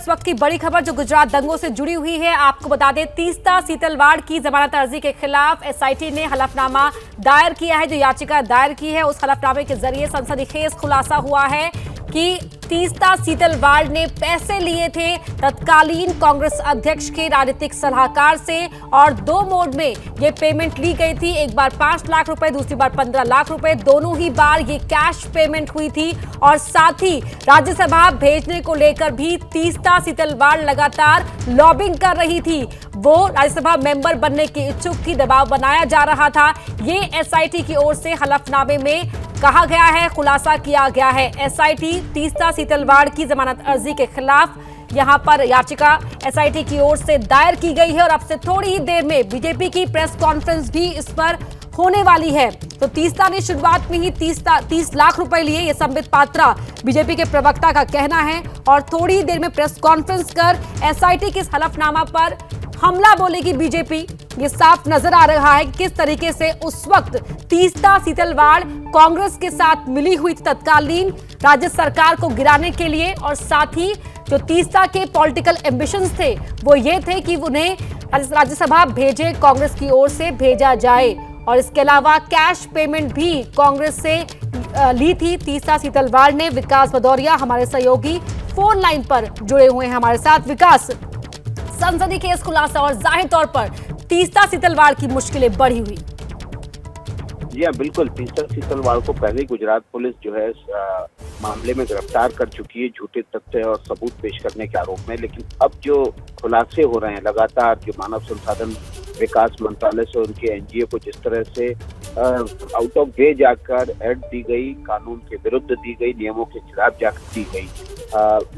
इस वक्त की बड़ी खबर जो गुजरात दंगों से जुड़ी हुई है। आपको बता दें, तीस्ता सीतलवाड़ की जमानत अर्जी के खिलाफ एसआईटी ने हलफनामा दायर किया है। जो याचिका दायर की है उस हलफनामे के जरिए सनसनीखेज खुलासा हुआ है कि तीस्ता सीतलवाड़ ने पैसे लिए थे तत्कालीन कांग्रेस अध्यक्ष के राजनीतिक सलाहकार से और दो मोड में ये पेमेंट ली गई थी। एक बार 5 लाख रुपए, दूसरी बार 15 लाख रुपए, दोनों ही बार ये कैश पेमेंट हुई थी। और साथ ही राज्यसभा भेजने को लेकर भी तीस्ता सीतलवाड़ लगातार लॉबिंग कर रही थी। वो राज्यसभा मेंबर बनने के इच्छुक थी, दबाव बनाया जा रहा था। ये एसआईटी की ओर से हलफनामे में कहा गया है, खुलासा किया गया है। एसआईटी तीस्ता सीतलवाड़ की जमानत अर्जी के खिलाफ यहां पर याचिका एसआईटी की ओर से दायर की गई है और अब से थोड़ी ही देर में बीजेपी की प्रेस कॉन्फ्रेंस भी इस पर होने वाली है। तो तीस्ता ने शुरुआत में ही 30 लाख रुपए लिए, ये संबित पात्रा बीजेपी के प्रवक्ता का कहना है। और थोड़ी ही देर में प्रेस कॉन्फ्रेंस कर एसआईटी के इस हलफनामा पर हमला बोलेगी बीजेपी। ये साफ नजर आ रहा है कि किस तरीके से उस वक्त तीस्ता सीतलवाड़ कांग्रेस के साथ मिली हुई थी तत्कालीन राज्य सरकार को गिराने के लिए। और साथ ही जो तीस्ता के पॉलिटिकल एम्बिशंस थे वो ये थे कि उन्हें राज्यसभा भेजे, कांग्रेस की ओर से भेजा जाए। और इसके अलावा कैश पेमेंट भी कांग्रेस से ली थी तीस्ता सीतलवाड़ ने। विकास भदौरिया हमारे सहयोगी फोन लाइन पर जुड़े हुए हैं हमारे साथ। विकास, सनसनीखेज खुलासा और जाहिर तौर पर तीस्ता सीतलवाड़ की मुश्किलें बढ़ी हुई। जी हाँ, बिल्कुल। तीस्ता सीतलवाड़ को पहले ही गुजरात पुलिस जो है मामले में गिरफ्तार कर चुकी है झूठे तथ्य और सबूत पेश करने के आरोप में। लेकिन अब जो खुलासे हो रहे हैं लगातार, जो मानव संसाधन विकास मंत्रालय से उनके एनजीओ को जिस तरह से आउट ऑफ वे जाकर एड दी गई, कानून के विरुद्ध दी गई, नियमों के खिलाफ जाकर दी गई,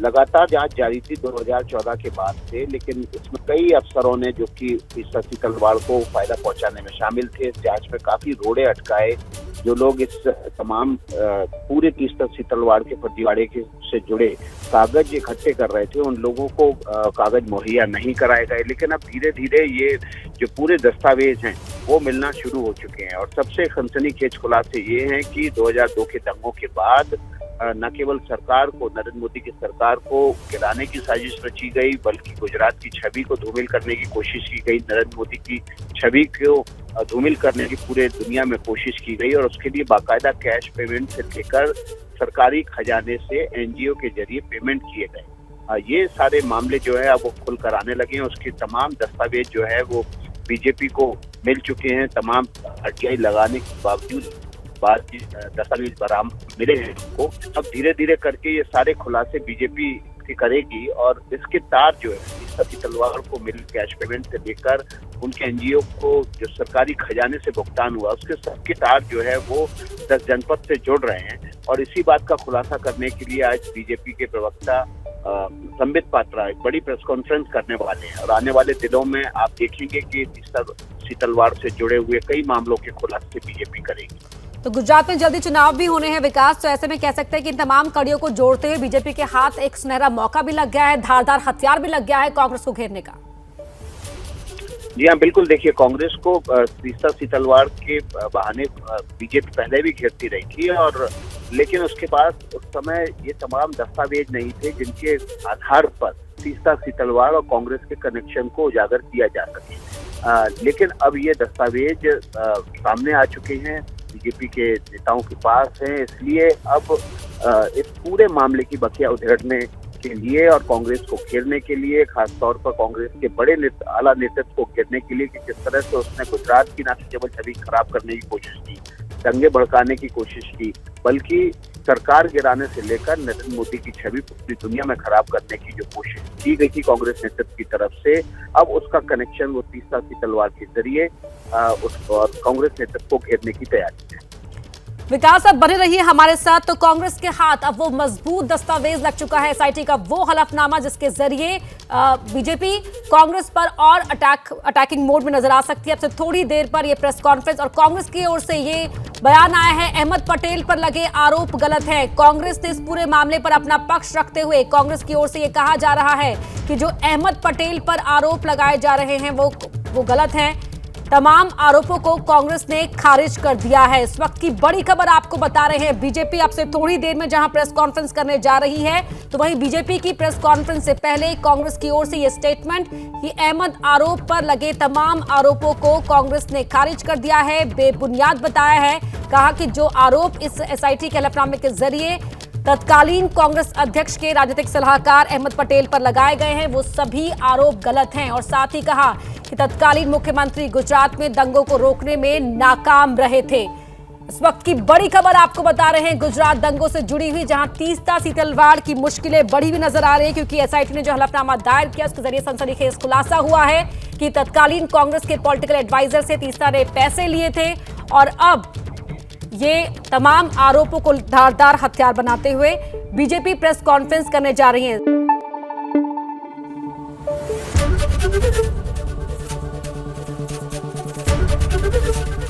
लगातार जांच जारी थी 2014 के बाद से। लेकिन इसमें कई अफसरों ने जो कि तीस्ता सीतलवाड़ को फायदा पहुंचाने में शामिल थे, इस जांच में काफी रोड़े अटकाए। जो लोग इस तमाम पूरे तीस्ता सीतलवाड़ के फर्जीवाड़े से जुड़े कागज इकट्ठे कर रहे थे, उन लोगों को कागज मुहैया नहीं कराए गए। लेकिन अब धीरे धीरे ये जो पूरे दस्तावेज हैं वो मिलना शुरू हो चुके हैं। और सबसे सनसनीखेज खुलासे ये हैं कि 2002 के दंगों के बाद न केवल सरकार को, नरेंद्र मोदी की सरकार को गिराने की साजिश रची गई, बल्कि गुजरात की छवि को धूमिल करने की कोशिश की गई। नरेंद्र मोदी की छवि को धूमिल करने की पूरे दुनिया में कोशिश की गई और उसके लिए बाकायदा कैश पेमेंट से लेकर सरकारी खजाने से एनजीओ के जरिए पेमेंट किए गए। ये सारे मामले जो है अब वो खुल कर आने लगे हैं। उसके तमाम दस्तावेज जो है वो बीजेपी को मिल चुके हैं। तमाम आरटीआई लगाने के बावजूद दस्तावेज बरामद मिले हैं उनको। अब धीरे धीरे करके ये सारे खुलासे बीजेपी करेगी और इसके तार जो है तीस्ता सीतलवाड़ को मिले कैश पेमेंट से लेकर उनके एनजीओ को जो सरकारी खजाने से भुगतान हुआ, उसके सबके तार जो है वो 10 जनपद से जुड़ रहे हैं। और इसी बात का खुलासा करने के लिए आज बीजेपी के प्रवक्ता संबित पात्रा एक बड़ी प्रेस कॉन्फ्रेंस करने वाले हैं। और आने वाले दिनों में आप देखेंगे कि तीस्ता सीतलवाड़ से जुड़े हुए कई मामलों के खुलासे बीजेपी करेगी। तो गुजरात में जल्दी चुनाव भी होने हैं विकास, तो ऐसे में कह सकते हैं कि इन तमाम कड़ियों को जोड़ते हुए बीजेपी के हाथ एक सुनहरा मौका भी लग गया है, धारदार हथियार भी लग गया है कांग्रेस को घेरने का। जी हाँ, बिल्कुल। देखिए, कांग्रेस को तीस्ता सीतलवाड़ के बहाने बीजेपी पहले भी घेरती रही थी और लेकिन उसके पास उस समय ये तमाम दस्तावेज नहीं थे जिनके आधार पर तीस्ता सीतलवाड़ और कांग्रेस के कनेक्शन को उजागर किया जा सके। लेकिन अब ये दस्तावेज सामने आ चुके हैं, बीजेपी के नेताओं के पास हैं। इसलिए अब इस पूरे मामले की बखिया उधेड़ने के लिए और कांग्रेस को घेरने के लिए, खासतौर पर कांग्रेस के बड़े आला नेतृत्व को घेरने के लिए कि किस तरह से उसने गुजरात की न केवल छवि खराब करने की कोशिश की, दंगे भड़काने की कोशिश की, बल्कि सरकार गिराने से लेकर नरेंद्र मोदी की छवि पूरी दुनिया में खराब करने की जो कोशिश की गई थी कांग्रेस नेतृत्व की तरफ से, अब उसका कनेक्शन वो तीस्ता सीतलवाड़ के जरिए कांग्रेस नेतृत्व को घेरने की तैयारी है। विकास, अब बने रहिए हमारे साथ। तो कांग्रेस के हाथ अब वो मजबूत दस्तावेज लग चुका है, एसआईटी का वो हलफनामा जिसके जरिए बीजेपी कांग्रेस पर और अटैकिंग मोड में नजर आ सकती है। अब से थोड़ी देर पर ये प्रेस कॉन्फ्रेंस और कांग्रेस की ओर से ये बयान आया है, अहमद पटेल पर लगे आरोप गलत है। कांग्रेस ने इस पूरे मामले पर अपना पक्ष रखते हुए कांग्रेस की ओर से ये कहा जा रहा है कि जो अहमद पटेल पर आरोप लगाए जा रहे हैं वो गलत है। तमाम आरोपों को कांग्रेस ने खारिज कर दिया है। इस वक्त की बड़ी खबर आपको बता रहे हैं। बीजेपी अब से थोड़ी देर में जहां प्रेस कॉन्फ्रेंस करने जा रही है, तो वहीं बीजेपी की प्रेस कॉन्फ्रेंस से पहले कांग्रेस की ओर से यह स्टेटमेंट कि अहमद आरोप पर लगे तमाम आरोपों को कांग्रेस ने खारिज कर दिया है, बेबुनियाद बताया है। कहा कि जो आरोप इस एसआईटी के हलफनामे के जरिए तत्कालीन कांग्रेस अध्यक्ष के राजनीतिक सलाहकार अहमद पटेल पर लगाए गए हैं, वो सभी आरोप गलत हैं। और साथ ही कहा कि तत्कालीन मुख्यमंत्री गुजरात में दंगों को रोकने में नाकाम रहे थे। इस वक्त की बड़ी खबर आपको बता रहे हैं गुजरात दंगों से जुड़ी हुई, जहां तीस्ता सीतलवाड़ की मुश्किलें बढ़ी हुई नजर आ रही है, क्योंकि एसआईटी ने जो हलफनामा दायर किया उसके जरिए सनसनीखेज खुलासा हुआ है कि तत्कालीन कांग्रेस के पॉलिटिकल एडवाइजर से तीस्ता ने पैसे लिए थे और अब ये तमाम आरोपों को धारदार हथियार बनाते हुए बीजेपी प्रेस कॉन्फ्रेंस करने जा रही है।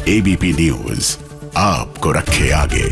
एबीपी न्यूज आपको रखे आगे।